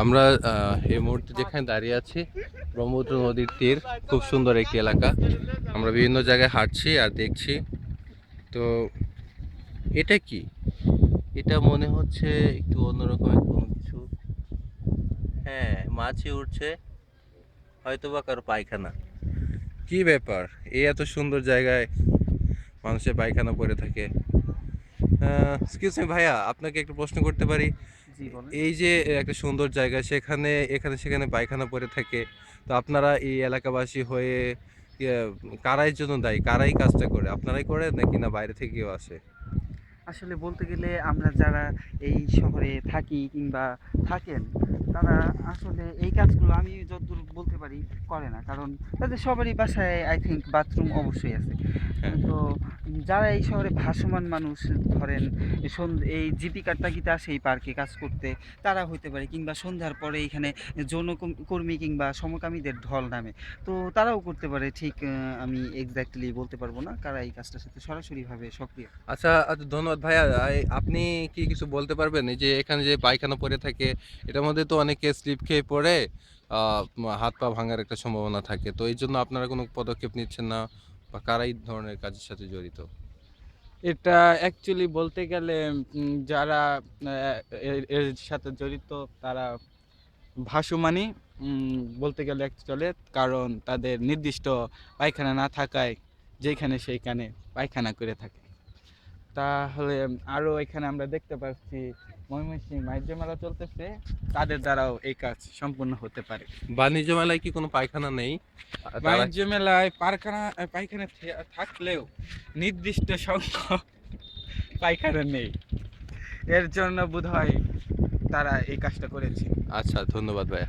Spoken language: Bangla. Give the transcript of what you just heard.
আমরা এই মুহূর্তে যেখানে দাঁড়িয়ে আছি ব্রহ্মপুত্র নদীর তীর, খুব সুন্দর একটি এলাকা। আমরা বিভিন্ন জায়গায় হাঁটছি আর দেখছি। তো এটা কি? এটা মনে হচ্ছে একটু অন্যরকমের কোনো কিছু। হ্যাঁ, মাছি উঠছে, হয়তোবা কারো পায়খানা। কি ব্যাপার, এই এত সুন্দর জায়গায় মানুষের পায়খানা পড়ে থাকে। এক্সকিউজ মি ভাইয়া, আপনাকে একটা প্রশ্ন করতে পারি? জি বলেন। এই যে একটা সুন্দর জায়গা, সেখানে এখানে সেখানে পায়খানা পড়ে থাকে, তো আপনারা এই এলাকাবাসী হয়ে ইয়ে, কারাই জন্য দায়ী? কারাই কাজটা করে, আপনারাই করে নাকি না বাইরে থেকে কেউ আসে? আসলে বলতে গেলে আমরা যারা এই শহরে থাকি কিংবা থাকেন, তারা আসলে এই কাজগুলো আমি যতদূর বলতে পারি করে না। কারণ তাদের সবারই বাসায় আই থিংক বাথরুম অবশ্যই আছে। হ্যাঁ। তো যারা এই শহরে ভাসমান মানুষ, ধরেন এই জীবিকার তাগিদে আসে এই পার্কে কাজ করতে, তারা হইতে পারে, কিংবা সন্ধ্যার পরে এখানে কর্মী কিংবা সমকামীদের ঢল নামে। তো তারাও করতে পারে, ঠিক আমি এক্স্যাক্টলি বলতে পারবো না কারা এই কাজটার সাথে সরাসরিভাবে সক্রিয়। আচ্ছা আচ্ছা, ধন্যবাদ ভাইয়া। আপনি কি কিছু বলতে পারবেন, এই যে এখানে যে পায়খানা পড়ে থাকে, এটার মধ্যে তো অনেকে স্লিপ খেয়ে পড়ে হাত পা ভাঙার একটা সম্ভাবনা থাকে, তো এই জন্য আপনারা কোনো পদক্ষেপ নিচ্ছেন না? বা কারা এই ধরনের কাজের সাথে জড়িত? এটা অ্যাকচুয়ালি বলতে গেলে যারা এর সাথে জড়িত তারা ভাসমানই বলতে গেলে চলে। কারণ তাদের নির্দিষ্ট পায়খানা না থাকায় যেখানে সেইখানে পায়খানা করে থাকে। তাহলে আরও এখানে আমরা দেখতে পাচ্ছি ময়মনসিংহ বাণিজ্য মেলা চলতেছে, তাদের দ্বারাও এই কাজ সম্পূর্ণ হতে পারে। বাণিজ্য মেলায় কি কোনো পায়খানা নেই? তারা বাণিজ্য মেলায় পায়খানা থাকলেও নির্দিষ্ট সংখ্যক পায়খানা নেই, এর জন্য বোধহয় তারা এই কাজটা করেছে। আচ্ছা, ধন্যবাদ ভাইয়া।